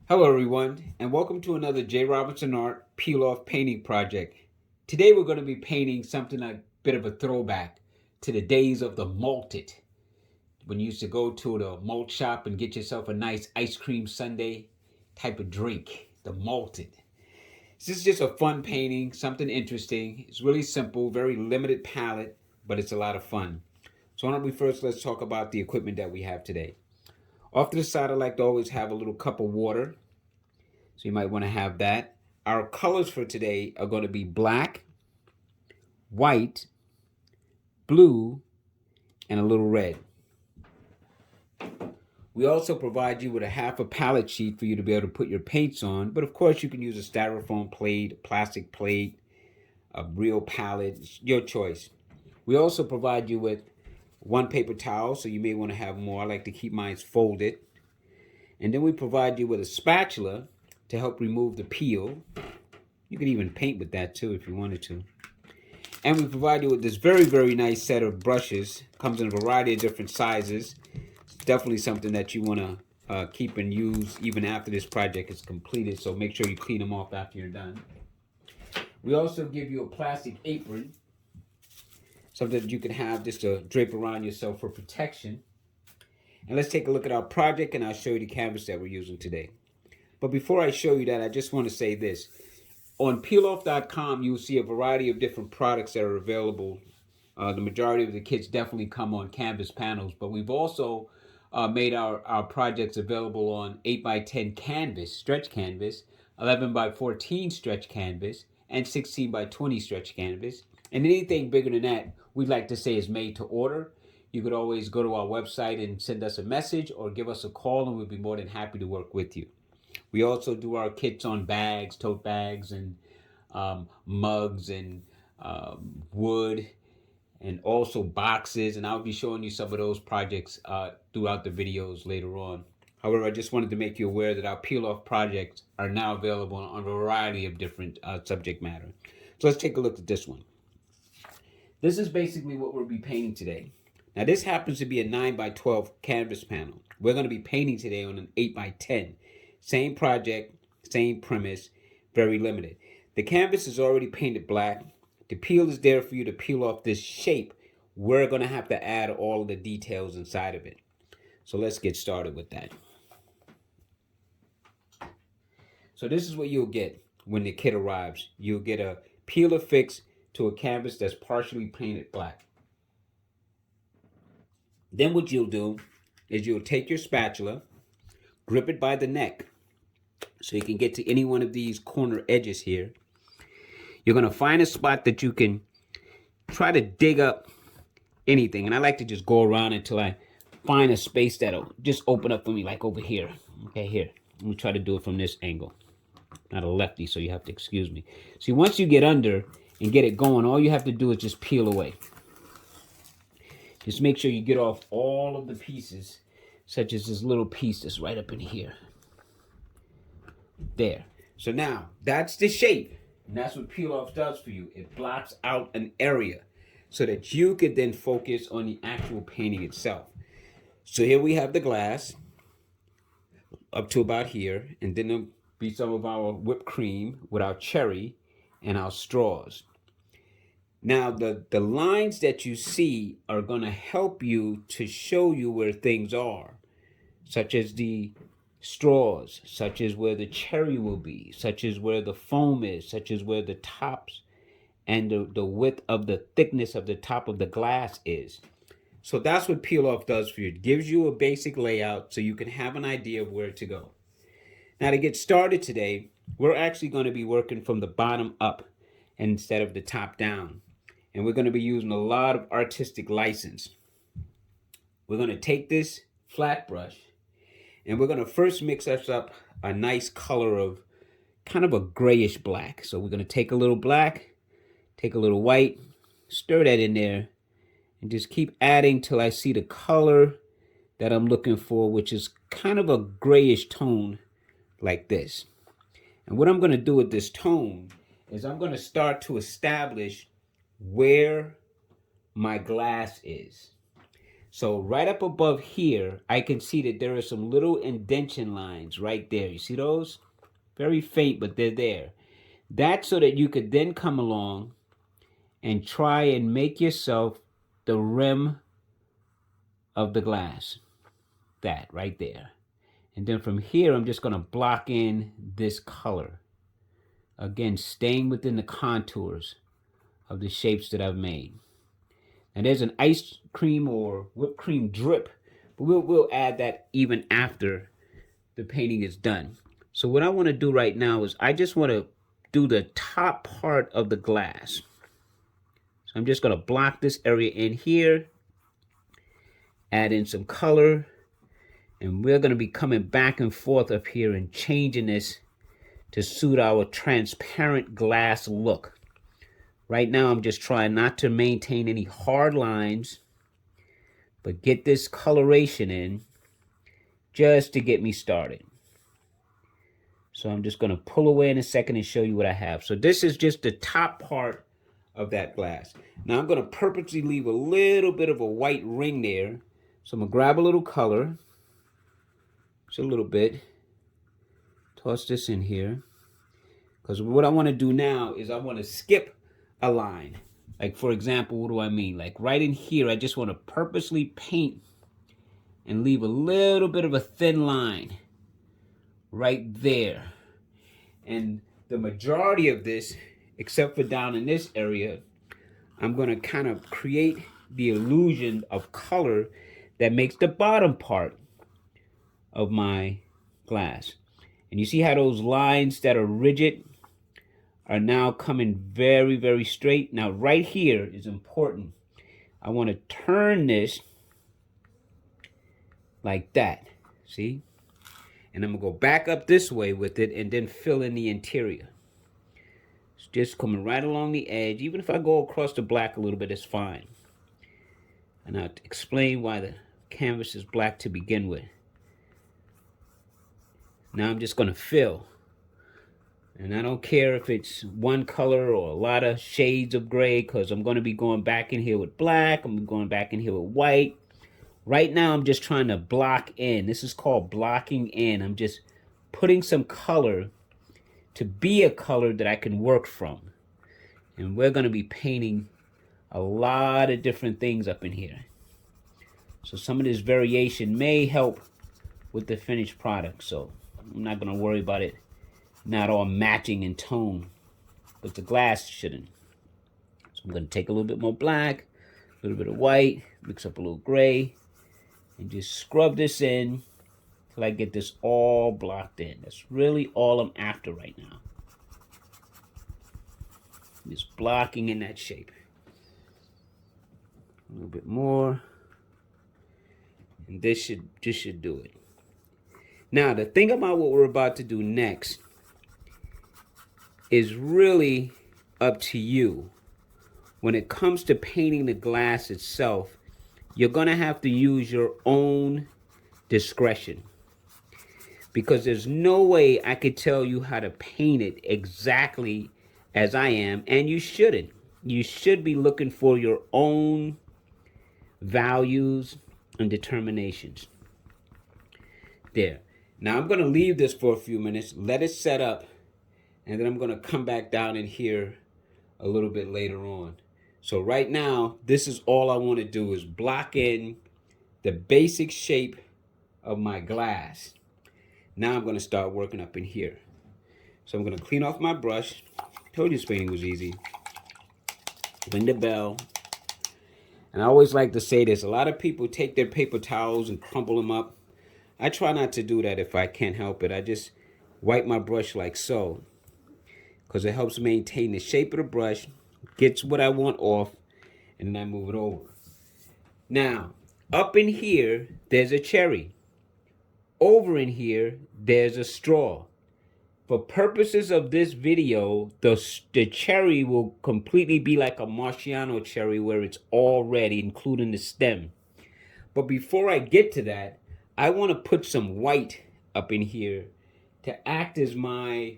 Hello everyone, and welcome to another J. Robinson Art Peiloff painting project. Today we're going to be painting something a bit of a throwback to the days of the malted. When you used to go to the malt shop and get yourself a nice ice cream sundae type of drink, the malted. This is just a fun painting, something interesting. It's really simple, very limited palette, but it's a lot of fun. So why don't we first let's talk about the equipment that we have today. Off to the side, I like to always have a little cup of water. So you might want to have that. Our colors for today are going to be black, white, blue, and a little red. We also provide you with a half a palette sheet for you to be able to put your paints on. But of course, you can use a styrofoam plate, a plastic plate, a real palette, it's your choice. We also provide you with one paper towel, so you may want to have more. I like to keep mine folded. And then we provide you with a spatula to help remove the peel. You can even paint with that too if you wanted to. And we provide you with this very, very nice set of brushes. Comes in a variety of different sizes. It's definitely something that you want to keep and use even after this project is completed. So make sure you clean them off after you're done. We also give you a plastic apron. Something that you can have just to drape around yourself for protection. And let's take a look at our project and I'll show you the canvas that we're using today. But before I show you that, I just want to say this. On Peiloff.com, you'll see a variety of different products that are available. The majority of the kits definitely come on canvas panels, but we've also made our projects available on 8x10 canvas, stretch canvas, 11x14 stretch canvas, and 16x20 stretch canvas. And anything bigger than that, we'd like to say is made to order. You could always go to our website and send us a message or give us a call, and we'll be more than happy to work with you. We also do our kits on bags, tote bags, and mugs, and wood, and also boxes. And I'll be showing you some of those projects throughout the videos later on. However, I just wanted to make you aware that our peel-off projects are now available on a variety of different subject matter. So let's take a look at this one. This is basically what we'll be painting today. Now this happens to be a 9x12 canvas panel. We're going to be painting today on an 8x10. Same project, same premise, very limited. The canvas is already painted black. The peel is there for you to peel off this shape. We're going to have to add all of the details inside of it. So let's get started with that. So this is what you'll get when the kit arrives. You'll get a peel affixed to a canvas that's partially painted black. Then what you'll do is you'll take your spatula, grip it by the neck so you can get to any one of these corner edges here. You're going to find a spot that you can try to dig up anything. And I like to just go around until I find a space that'll just open up for me, like over here. Okay, here. Let me try to do it from this angle. Not a lefty, so you have to excuse me. See, once you get under and get it going, all you have to do is just peel away. Just make sure you get off all of the pieces, such as this little piece that's right up in here. There. So now, that's the shape. And that's what peel-off does for you. It blocks out an area so that you could then focus on the actual painting itself. So here we have the glass up to about here. And then there'll be some of our whipped cream with our cherry and our straws. Now, the lines that you see are going to help you to show you where things are, such as the straws, such as where the cherry will be, such as where the foam is, such as where the tops and the width of the thickness of the top of the glass is. So that's what peel-off does for you. It gives you a basic layout so you can have an idea of where to go. Now, to get started today, we're actually going to be working from the bottom up instead of the top down. And we're going to be using a lot of artistic license. We're going to take this flat brush and we're going to first mix us up a nice color of kind of a grayish black. So we're going to take a little black, take a little white, stir that in there, and just keep adding till I see the color that I'm looking for, which is kind of a grayish tone like this. And what I'm going to do with this tone is I'm going to start to establish where my glass is. So right up above here, I can see that there are some little indentation lines right there. You see those? Very faint, but they're there. That's so that you could then come along and try and make yourself the rim of the glass. That right there. And then from here, I'm just going to block in this color. Again, staying within the contours of the shapes that I've made. And there's an ice cream or whipped cream drip, but we'll add that even after the painting is done. So what I want to do right now is I just want to do the top part of the glass. So I'm just going to block this area in here, add in some color, and we're going to be coming back and forth up here and changing this to suit our transparent glass look. Right now, I'm just trying not to maintain any hard lines, but get this coloration in just to get me started. So I'm just going to pull away in a second and show you what I have. So this is just the top part of that glass. Now I'm going to purposely leave a little bit of a white ring there. So I'm going to grab a little color, just a little bit, toss this in here. Because what I want to do now is I want to skip a line. Like, for example, what do I mean? Like right in here, I just want to purposely paint and leave a little bit of a thin line right there. And the majority of this, except for down in this area, I'm going to kind of create the illusion of color that makes the bottom part of my glass. And you see how those lines that are rigid are now coming very, very straight. Now right here is important. I want to turn this like that, see? And I'm gonna go back up this way with it and then fill in the interior. It's just coming right along the edge. Even if I go across the black a little bit, it's fine. And I'll explain why the canvas is black to begin with. Now I'm just gonna fill. And I don't care if it's one color or a lot of shades of gray, because I'm going to be going back in here with black. I'm going back in here with white. Right now, I'm just trying to block in. This is called blocking in. I'm just putting some color to be a color that I can work from. And we're going to be painting a lot of different things up in here. So some of this variation may help with the finished product. So I'm not going to worry about it not all matching in tone, but the glass shouldn't. So I'm going to take a little bit more black, a little bit of white, mix up a little gray, and just scrub this in till I get this all blocked in. That's really all I'm after right now. Just blocking in that shape. A little bit more. And this should do it. Now, the thing about what we're about to do next is really up to you. When it comes to painting the glass itself, you're going to have to use your own discretion. Because there's no way I could tell you how to paint it exactly as I am, and you shouldn't. You should be looking for your own values and determinations. There. Now I'm going to leave this for a few minutes, let it set up, and then I'm going to come back down in here a little bit later on. So right now, this is all I want to do is block in the basic shape of my glass. Now I'm going to start working up in here. So I'm going to clean off my brush. Told you this painting was easy. Ring the bell. And I always like to say this. A lot of people take their paper towels and crumple them up. I try not to do that if I can't help it. I just wipe my brush like so, because it helps maintain the shape of the brush, gets what I want off, and then I move it over. Now, up in here, there's a cherry. Over in here, there's a straw. For purposes of this video, the cherry will completely be like a Marciano cherry where it's all red, including the stem. But before I get to that, I want to put some white up in here to act as my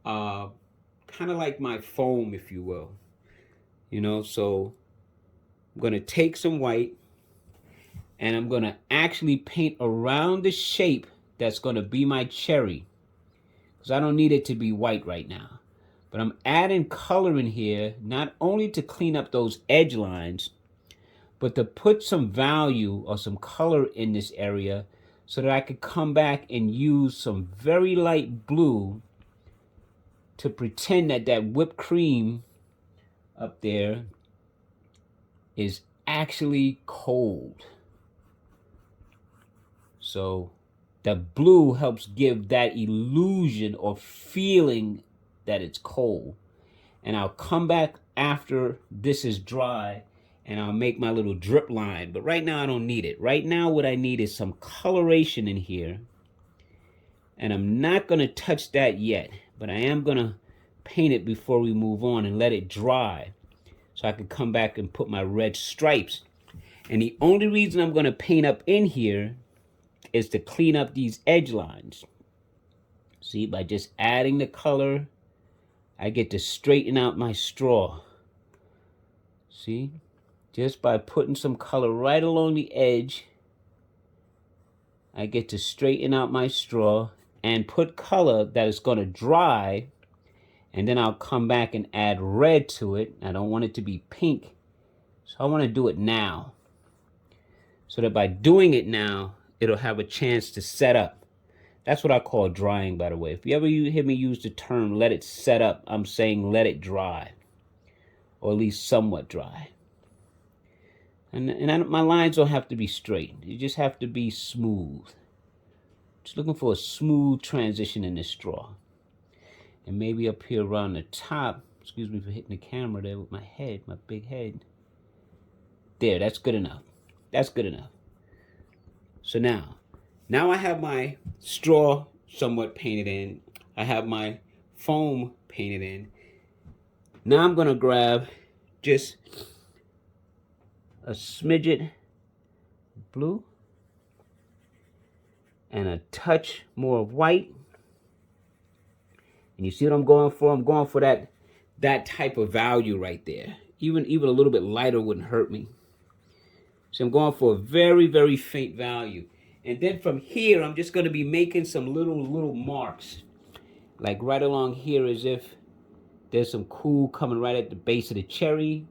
kind of like my foam, if you will. You know, so I'm going to take some white And I'm going to actually paint around the shape that's going to be my cherry, because I don't need it to be white right now. But I'm adding color in here, not only to clean up those edge lines, but to put some value or some color in this area so that I could come back and use some very light blue to pretend that that whipped cream up there is actually cold. So the blue helps give that illusion or feeling that it's cold. And I'll come back after this is dry and I'll make my little drip line. But right now I don't need it. Right now what I need is some coloration in here. And I'm not going to touch that yet, but I am going to paint it before we move on and let it dry so I can come back and put my red stripes. And the only reason I'm going to paint up in here is to clean up these edge lines. See, by just adding the color, I get to straighten out my straw. See, just by putting some color right along the edge, I get to straighten out my straw and put color that is going to dry, and then I'll come back and add red to it. I don't want it to be pink, so I want to do it now, so that by doing it now, it'll have a chance to set up. That's what I call drying, by the way. If you ever hear me use the term let it set up, I'm saying let it dry, or at least somewhat dry. And my lines don't have to be straight. You just have to be smooth. Just looking for a smooth transition in this straw. And maybe up here around the top, excuse me for hitting the camera there with my head, my big head. There, that's good enough. That's good enough. So now I have my straw somewhat painted in. I have my foam painted in. Now I'm going to grab just a smidget blue and a touch more of white. And you see what I'm going for? I'm going for that type of value right there. Even a little bit lighter wouldn't hurt me. So I'm going for a very, very faint value. And then from here, I'm just going to be making some little marks. Like right along here, as if there's some cool coming right at the base of the cherry.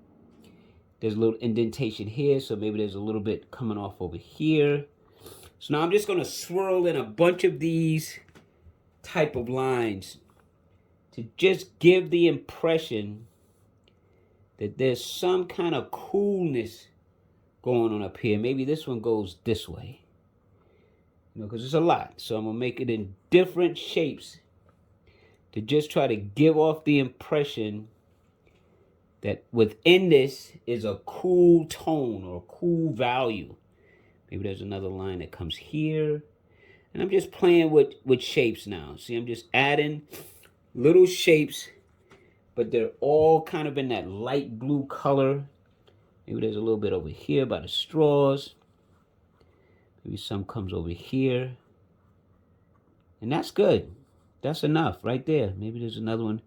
There's a little indentation here, so maybe there's a little bit coming off over here. So now I'm just going to swirl in a bunch of these type of lines to just give the impression that there's some kind of coolness going on up here. Maybe this one goes this way, you know, because there's a lot. So I'm going to make it in different shapes to just try to give off the impression that within this is a cool tone or a cool value. Maybe there's another line that comes here. And I'm just playing with shapes now. See, I'm just adding little shapes, but they're all kind of in that light blue color. Maybe there's a little bit over here by the straws. Maybe some comes over here. And that's good. That's enough right there. Maybe there's another one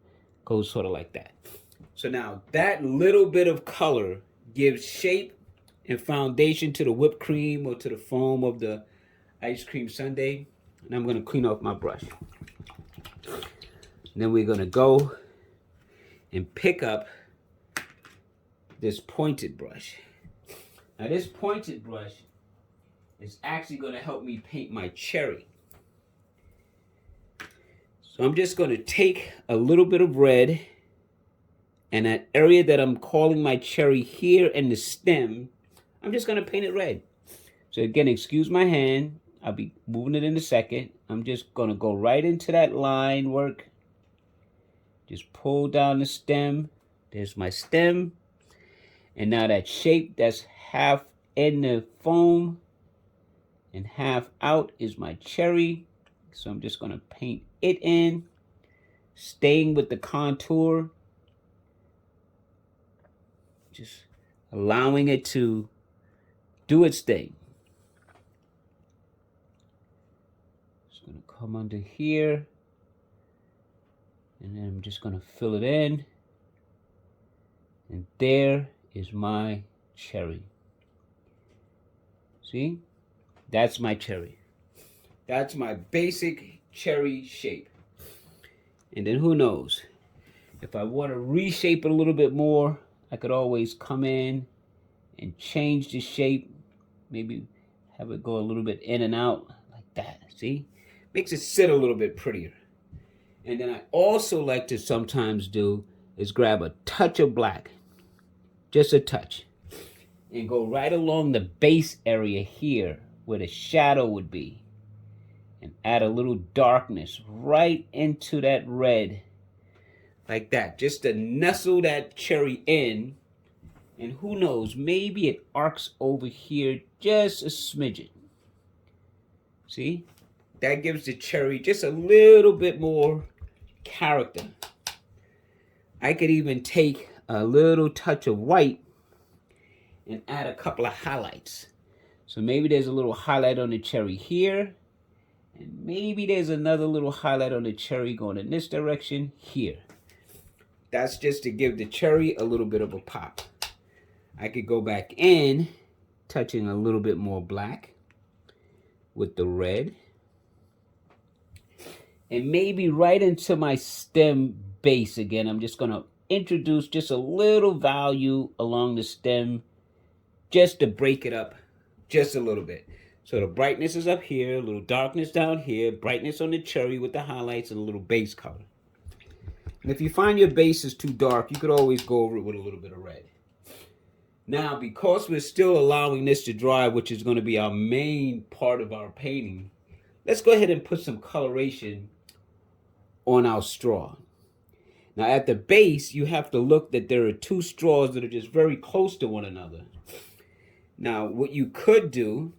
goes sort of like that. So now that little bit of color gives shape and foundation to the whipped cream or to the foam of the ice cream sundae. And I'm going to clean off my brush. And then we're going to go and pick up this pointed brush. Now this pointed brush is actually going to help me paint my cherry. So I'm just going to take a little bit of red, and that area that I'm calling my cherry here in the stem, I'm just going to paint it red. So again, excuse my hand. I'll be moving it in a second. I'm just going to go right into that line work. Just pull down the stem. There's my stem. And now that shape that's half in the foam and half out is my cherry. So I'm just going to paint it in, staying with the contour. Just allowing it to do its thing. Just going to come under here. And then I'm just going to fill it in. And there is my cherry. See? That's my cherry. That's my basic cherry shape. And then who knows? If I want to reshape it a little bit more, I could always come in and change the shape. Maybe have it go a little bit in and out like that. See? Makes it sit a little bit prettier. And then I also like to sometimes do is grab a touch of black, just a touch, and go right along the base area here where the shadow would be, and add a little darkness right into that red, like that, just to nestle that cherry in. And who knows, maybe it arcs over here just a smidgen. See? That gives the cherry just a little bit more character. I could even take a little touch of white and add a couple of highlights. So maybe there's a little highlight on the cherry here, and maybe there's another little highlight on the cherry going in this direction here. That's just to give the cherry a little bit of a pop. I could go back in, touching a little bit more black with the red. And maybe right into my stem base again, I'm just going to introduce just a little value along the stem just to break it up just a little bit. So the brightness is up here, a little darkness down here, brightness on the cherry with the highlights and a little base color. And if you find your base is too dark, you could always go over it with a little bit of red. Now, because we're still allowing this to dry, which is going to be our main part of our painting, let's go ahead and put some coloration on our straw. Now at the base, you have to look that there are two straws that are just very close to one another. Now what you could do,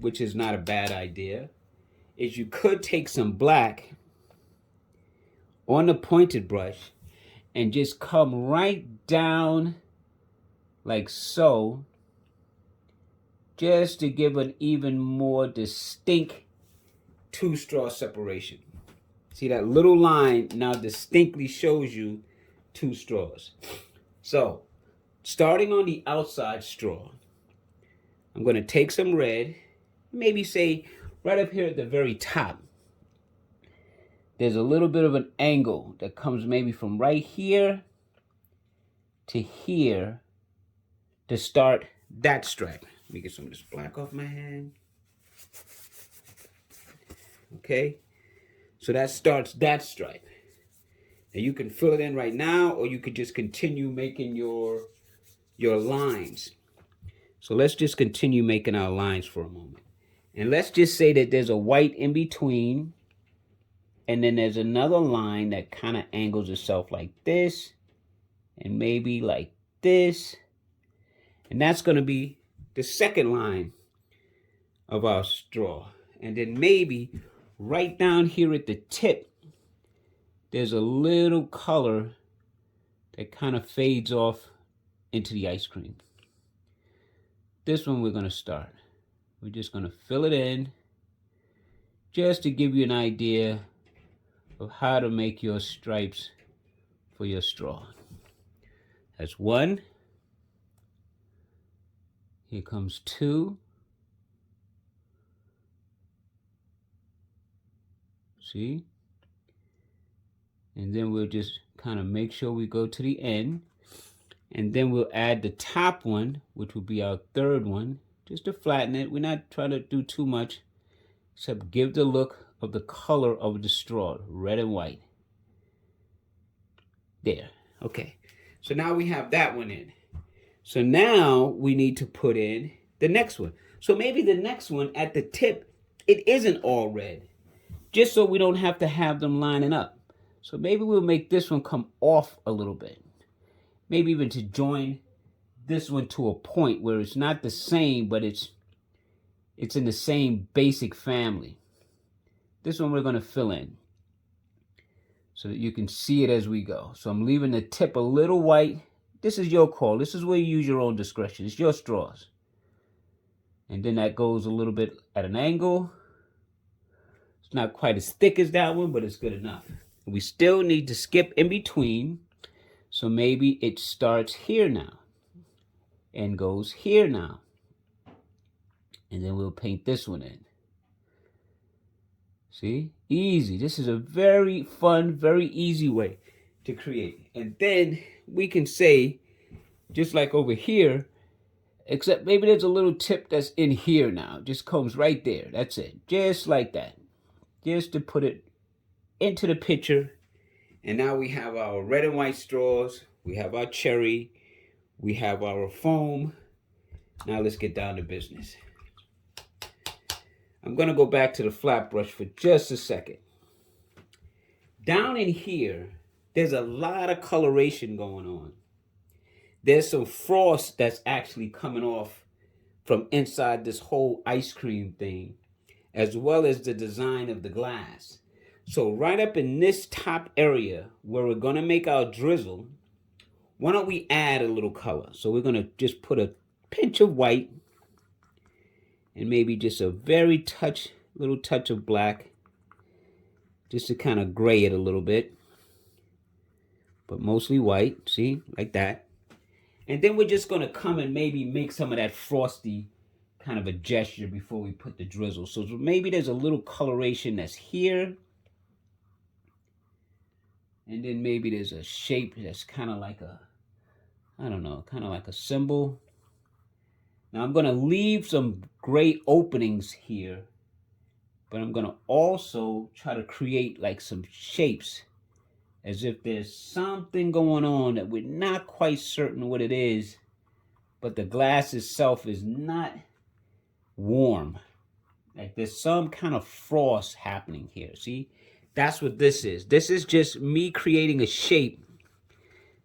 which is not a bad idea, is you could take some black on the pointed brush and just come right down like so, just to give an even more distinct two straw separation. See, that little line now distinctly shows you two straws. So, starting on the outside straw, I'm going to take some red, maybe say right up here at the very top. There's a little bit of an angle that comes maybe from right here to here to start that stripe. Let me get some of this black off my hand. Okay. So that starts that stripe. Now you can fill it in right now, or you could just continue making your lines. So let's just continue making our lines for a moment. And let's just say that there's a white in between, and then there's another line that kind of angles itself like this, and maybe like this. And that's going to be the second line of our straw. And then maybe right down here at the tip, there's a little color that kind of fades off into the ice cream. This one we're going to start. We're just going to fill it in just to give you an idea of how to make your stripes for your straw. That's one. Here comes two. See? And then we'll just kind of make sure we go to the end. And then we'll add the top one, which will be our third one, just to flatten it. We're not trying to do too much, except give the look of the color of the straw, red and white. There. Okay. So now we have that one in. So now we need to put in the next one. So maybe the next one at the tip, it isn't all red, just so we don't have to have them lining up. So maybe we'll make this one come off a little bit. Maybe even to join this one to a point where it's not the same, but it's in the same basic family. This one we're going to fill in so that you can see it as we go. So I'm leaving the tip a little white. This is your call. This is where you use your own discretion. It's your straws. And then that goes a little bit at an angle. It's not quite as thick as that one, but it's good enough. We still need to skip in between. So maybe it starts here now and goes here now. And then we'll paint this one in. See? Easy. This is a very fun, very easy way to create. And then we can say, just like over here, except maybe there's a little tip that's in here now. Just comes right there. That's it. Just like that. Just to put it into the picture. And now we have our red and white straws. We have our cherry. We have our foam. Now let's get down to business. I'm going to go back to the flat brush for just a second. Down in here, there's a lot of coloration going on. There's some frost that's actually coming off from inside this whole ice cream thing, as well as the design of the glass. So right up in this top area where we're going to make our drizzle, why don't we add a little color? So we're going to just put a pinch of white and maybe just a very little touch of black, just to kind of gray it a little bit, but mostly white, see, like that. And then we're just going to come and maybe make some of that frosty kind of a gesture before we put the drizzle. So maybe there's a little coloration that's here. And then maybe there's a shape that's kind of like a, I don't know, kind of like a symbol. Now I'm going to leave some gray openings here, but I'm going to also try to create like some shapes as if there's something going on that we're not quite certain what it is, but the glass itself is not warm. Like there's some kind of frost happening here. See, that's what this is. This is just me creating a shape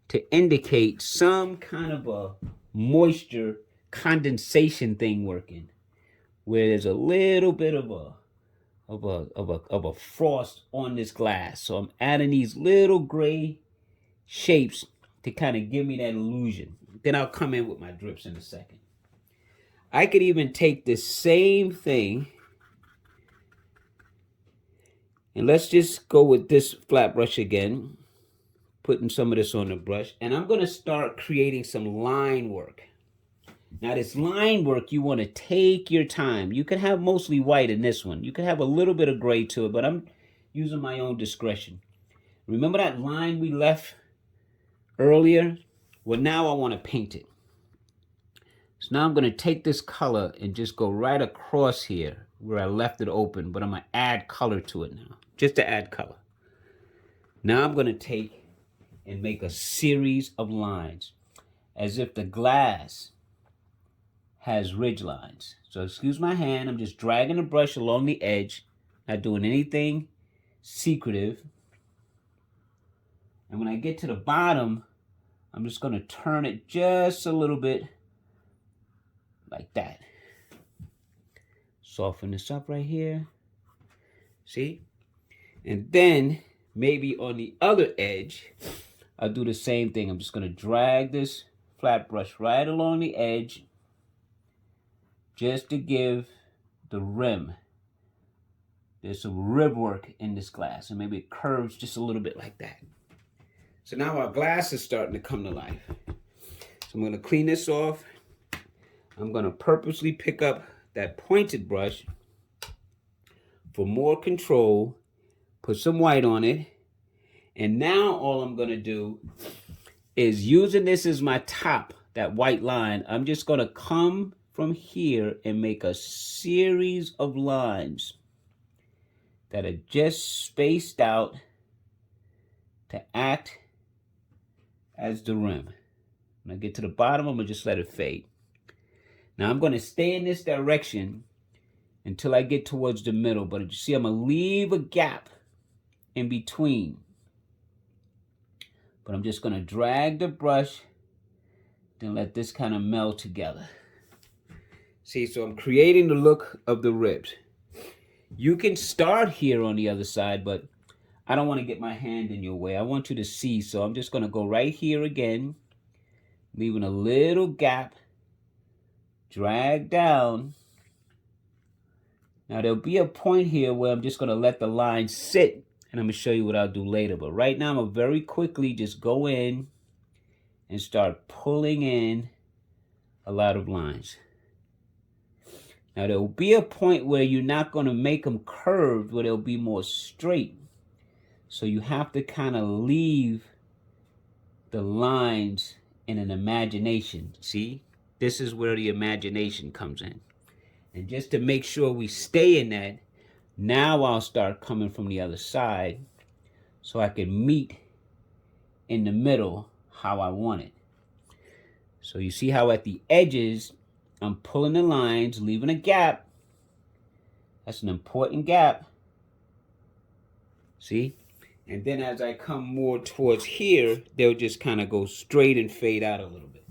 to indicate some kind of a moisture condensation thing working, where there's a little bit of a frost on this glass. So I'm adding these little gray shapes to kind of give me that illusion. Then I'll come in with my drips in a second. I could even take this same thing, and let's just go with this flat brush again, putting some of this on the brush, and I'm going to start creating some line work. Now this line work, you want to take your time. You can have mostly white in this one. You can have a little bit of gray to it, but I'm using my own discretion. Remember that line we left earlier? Well, now I want to paint it. So now I'm going to take this color and just go right across here where I left it open, but I'm going to add color to it now, just to add color. Now I'm going to take and make a series of lines as if the glass has ridge lines. So excuse my hand, I'm just dragging the brush along the edge, not doing anything secretive. And when I get to the bottom, I'm just going to turn it just a little bit like that. Soften this up right here. See? And then maybe on the other edge, I'll do the same thing. I'm just going to drag this flat brush right along the edge just to give the rim. There's some rib work in this glass, and maybe it curves just a little bit like that. So now our glass is starting to come to life. So I'm going to clean this off. I'm going to purposely pick up that pointed brush for more control, put some white on it, and now all I'm going to do is, using this as my top, that white line, I'm just going to come from here and make a series of lines that are just spaced out to act as the rim. When I get to the bottom, I'm going to just let it fade. Now I'm going to stay in this direction until I get towards the middle, but you see I'm going to leave a gap in between. But I'm just going to drag the brush, then let this kind of meld together. See, so I'm creating the look of the ribs. You can start here on the other side, but I don't want to get my hand in your way. I want you to see, so I'm just going to go right here again, leaving a little gap, drag down. Now there'll be a point here where I'm just going to let the line sit, and I'm going to show you what I'll do later. But right now I'm going to very quickly just go in and start pulling in a lot of lines. Now there will be a point where you're not going to make them curved, where they'll be more straight. So you have to kind of leave the lines in an imagination. See, this is where the imagination comes in. And just to make sure we stay in that, now I'll start coming from the other side so I can meet in the middle how I want it. So you see how at the edges, I'm pulling the lines, leaving a gap. That's an important gap. See? And then as I come more towards here, they'll just kind of go straight and fade out a little bit.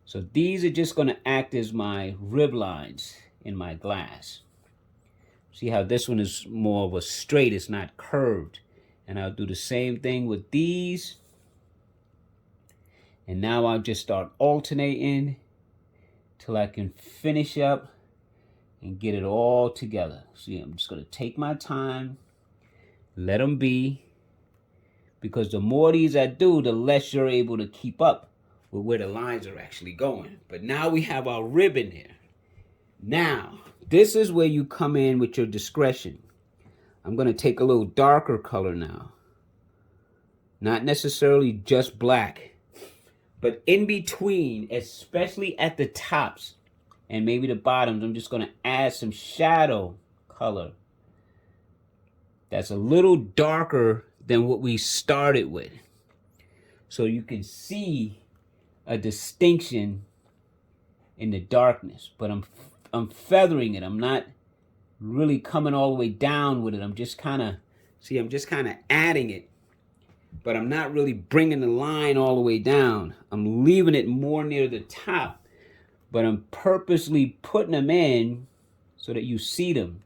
So these are just going to act as my rib lines in my glass. See how this one is more of a straight, it's not curved. And I'll do the same thing with these. And now I'll just start alternating till I can finish up and get it all together. See, I'm just going to take my time, let them be, because the more these I do, the less you're able to keep up with where the lines are actually going. But now we have our ribbon here. Now, this is where you come in with your discretion. I'm going to take a little darker color now. Not necessarily just black, but in between, especially at the tops and maybe the bottoms, I'm just going to add some shadow color that's a little darker than what we started with. So you can see a distinction in the darkness, but I'm feathering it. I'm not really coming all the way down with it. I'm just kind of adding it, but I'm not really bringing the line all the way down. I'm leaving it more near the top, but I'm purposely putting them in so that you see them.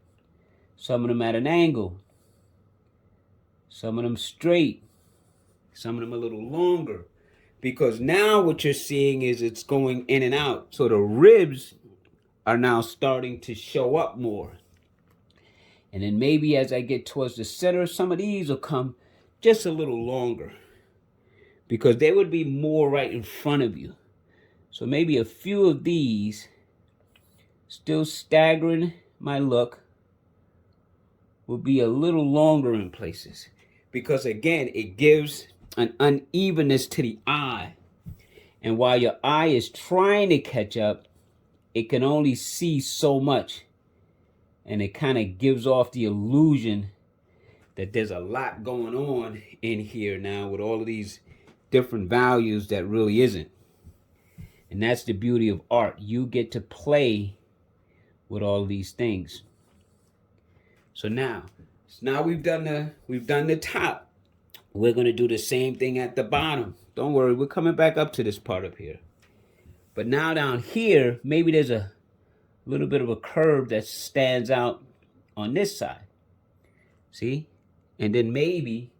Some of them at an angle, some of them straight, some of them a little longer, because now what you're seeing is it's going in and out. So the ribs are now starting to show up more. And then maybe as I get towards the center, some of these will come just a little longer because they would be more right in front of you. So maybe a few of these, still staggering my look, will be a little longer in places. Because again, it gives an unevenness to the eye. And while your eye is trying to catch up, it can only see so much. And it kind of gives off the illusion that there's a lot going on in here now with all of these different values that really isn't. And that's the beauty of art. You get to play with all these things. So now we've done the top. We're going to do the same thing at the bottom. Don't worry, we're coming back up to this part up here. But now down here, maybe there's a little bit of a curve that stands out on this side. See? And then maybe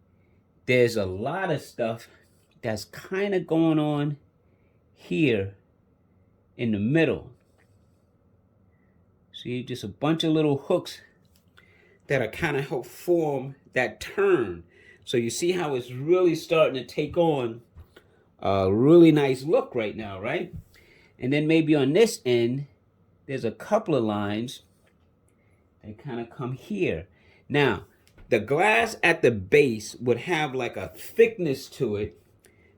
there's a lot of stuff that's kind of going on here in the middle. See, just a bunch of little hooks that are kind of help form that turn. So you see how it's really starting to take on a really nice look right now, right? And then maybe on this end, there's a couple of lines that kind of come here. Now, the glass at the base would have like a thickness to it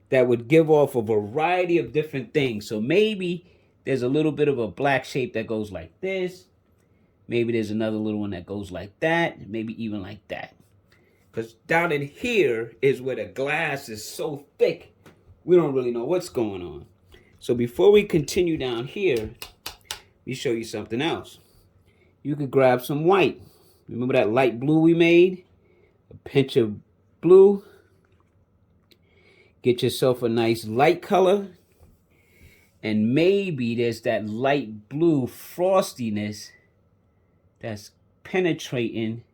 that would give off a variety of different things. So maybe there's a little bit of a black shape that goes like this. Maybe there's another little one that goes like that. Maybe even like that. Because down in here is where the glass is so thick, we don't really know what's going on. So before we continue down here, let me show you something else. You could grab some white. Remember that light blue we made? A pinch of blue. Get yourself a nice light color. And maybe there's that light blue frostiness that's penetrating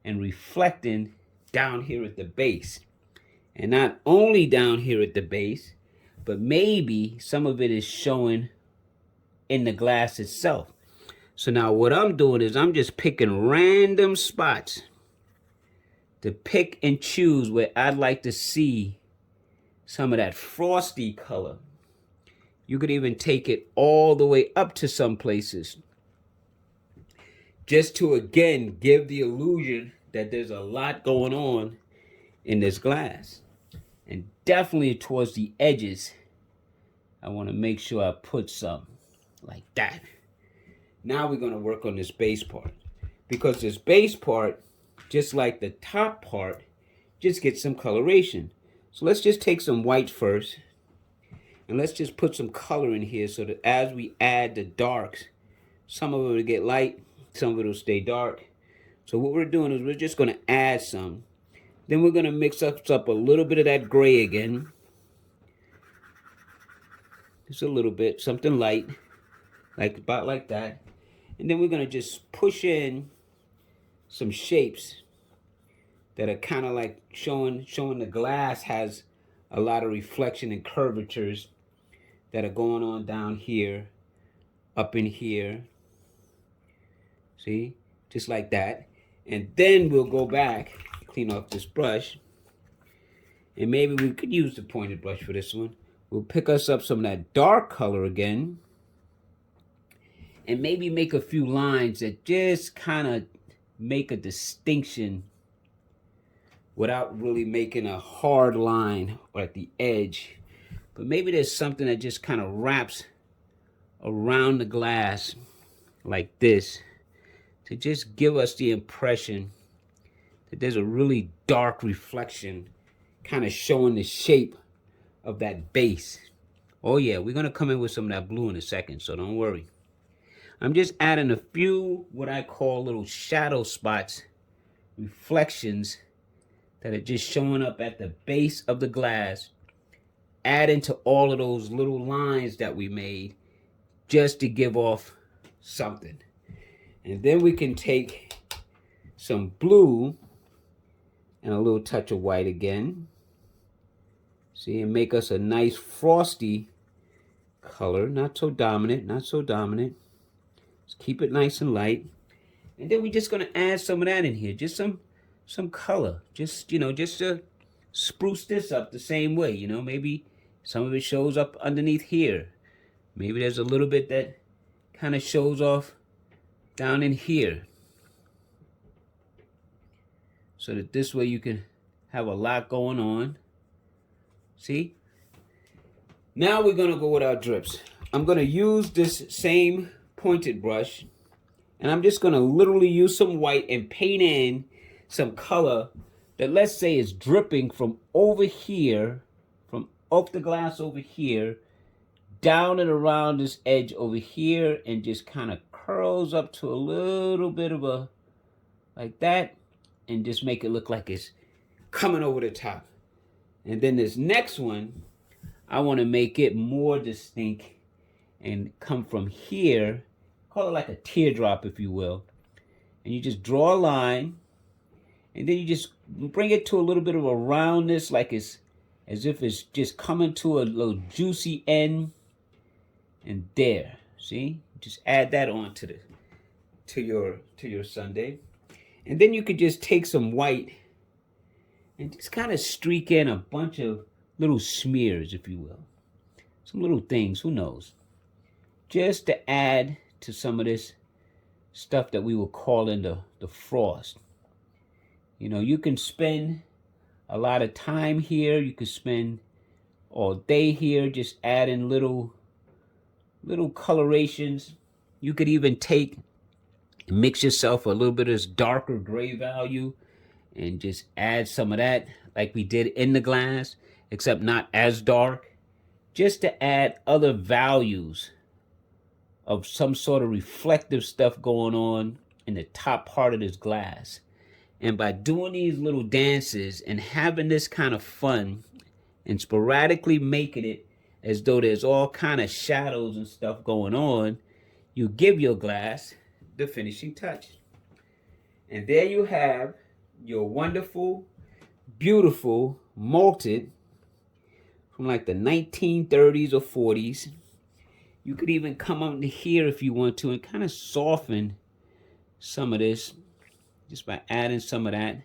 and reflecting down here at the base. And not only down here at the base, but maybe some of it is showing in the glass itself. So now what I'm doing is I'm just picking random spots to pick and choose where I'd like to see some of that frosty color. You could even take it all the way up to some places just to again give the illusion that there's a lot going on in this glass. And definitely towards the edges, I want to make sure I put some like that. Now we're going to work on this base part, because this base part, just like the top part, just gets some coloration. So let's just take some white first, and let's just put some color in here so that as we add the darks, some of it will get light, some of it will stay dark. So what we're doing is we're just going to add some. Then we're going to mix up a little bit of that gray again. Just a little bit, something light, like about like that. And then we're going to just push in some shapes that are kind of like showing the glass has a lot of reflection and curvatures that are going on down here, up in here. See? Just like that. And then we'll go back, clean off this brush. And maybe we could use the pointed brush for this one. We'll pick us up some of that dark color again. And maybe make a few lines that just kind of make a distinction without really making a hard line or at the edge. But maybe there's something that just kind of wraps around the glass like this to just give us the impression that there's a really dark reflection kind of showing the shape of that base. Oh yeah, we're going to come in with some of that blue in a second, so don't worry. I'm just adding a few what I call little shadow spots, reflections that are just showing up at the base of the glass, adding to all of those little lines that we made just to give off something. And then we can take some blue and a little touch of white again. See, and make us a nice frosty color. Not so dominant, not so dominant. Just keep it nice and light. And then we're just going to add some of that in here. Just some color. Just, just to spruce this up the same way. Maybe some of it shows up underneath here. Maybe there's a little bit that kind of shows off down in here. So that this way you can have a lot going on. See? Now we're going to go with our drips. I'm going to use this same pointed brush, and I'm just going to literally use some white and paint in some color that, let's say, is dripping from over here, from off the glass over here, down and around this edge over here, and just kind of curls up to a little bit of a, like that, and just make it look like it's coming over the top. And then this next one, I want to make it more distinct and come from here, call it like a teardrop, if you will. And you just draw a line, and then you just bring it to a little bit of a roundness, like it's as if it's just coming to a little juicy end. And there, see? Just add that on to your sundae. And then you could just take some white and just kind of streak in a bunch of little smears, if you will. Some little things, who knows? Just to add to some of this stuff that we were calling the frost. You can spend a lot of time here. You could spend all day here just adding little colorations. You could even mix yourself a little bit of this darker gray value and just add some of that like we did in the glass, except not as dark, just to add other values of some sort of reflective stuff going on in the top part of this glass. And by doing these little dances and having this kind of fun and sporadically making it as though there's all kind of shadows and stuff going on, you give your glass the finishing touch. And there you have your wonderful, beautiful malted from like the 1930s or 40s. You could even come up to here if you want to and kind of soften some of this just by adding some of that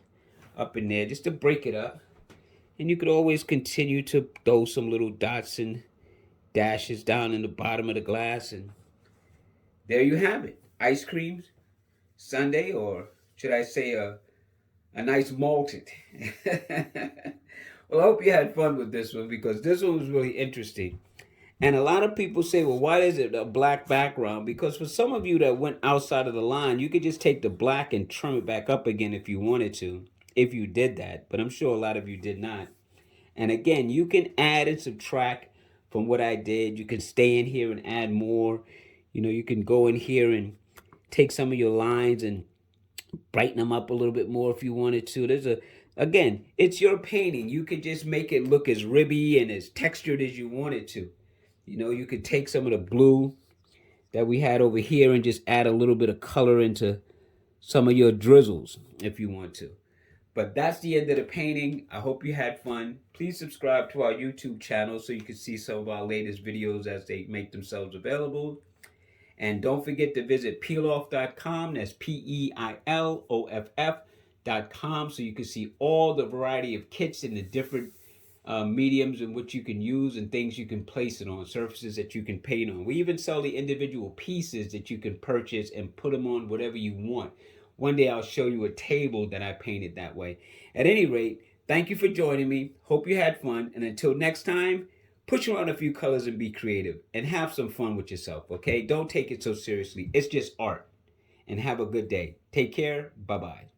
up in there just to break it up. And you could always continue to throw some little dots and dashes down in the bottom of the glass. And there you have it. Ice creams, Sunday, or should I say a nice malted. Well, I hope you had fun with this one because this one was really interesting. And a lot of people say, well, why is it a black background? Because for some of you that went outside of the line, you could just take the black and trim it back up again if you wanted to, if you did that. But I'm sure a lot of you did not. And again, you can add and subtract from what I did. You can stay in here and add more. You know, you can go in here and take some of your lines and brighten them up a little bit more if you wanted to. Again, it's your painting. You could just make it look as ribby and as textured as you wanted to. You know, you could take some of the blue that we had over here and just add a little bit of color into some of your drizzles if you want to. But that's the end of the painting. I hope you had fun. Please subscribe to our YouTube channel so you can see some of our latest videos as they make themselves available. And don't forget to visit peiloff.com. That's Peiloff.com, so you can see all the variety of kits and the different mediums in which you can use and things you can place it on, surfaces that you can paint on. We even sell the individual pieces that you can purchase and put them on whatever you want. One day I'll show you a table that I painted that way. At any rate, thank you for joining me. Hope you had fun. And until next time, push around a few colors and be creative and have some fun with yourself, okay? Don't take it so seriously. It's just art. And have a good day. Take care. Bye-bye.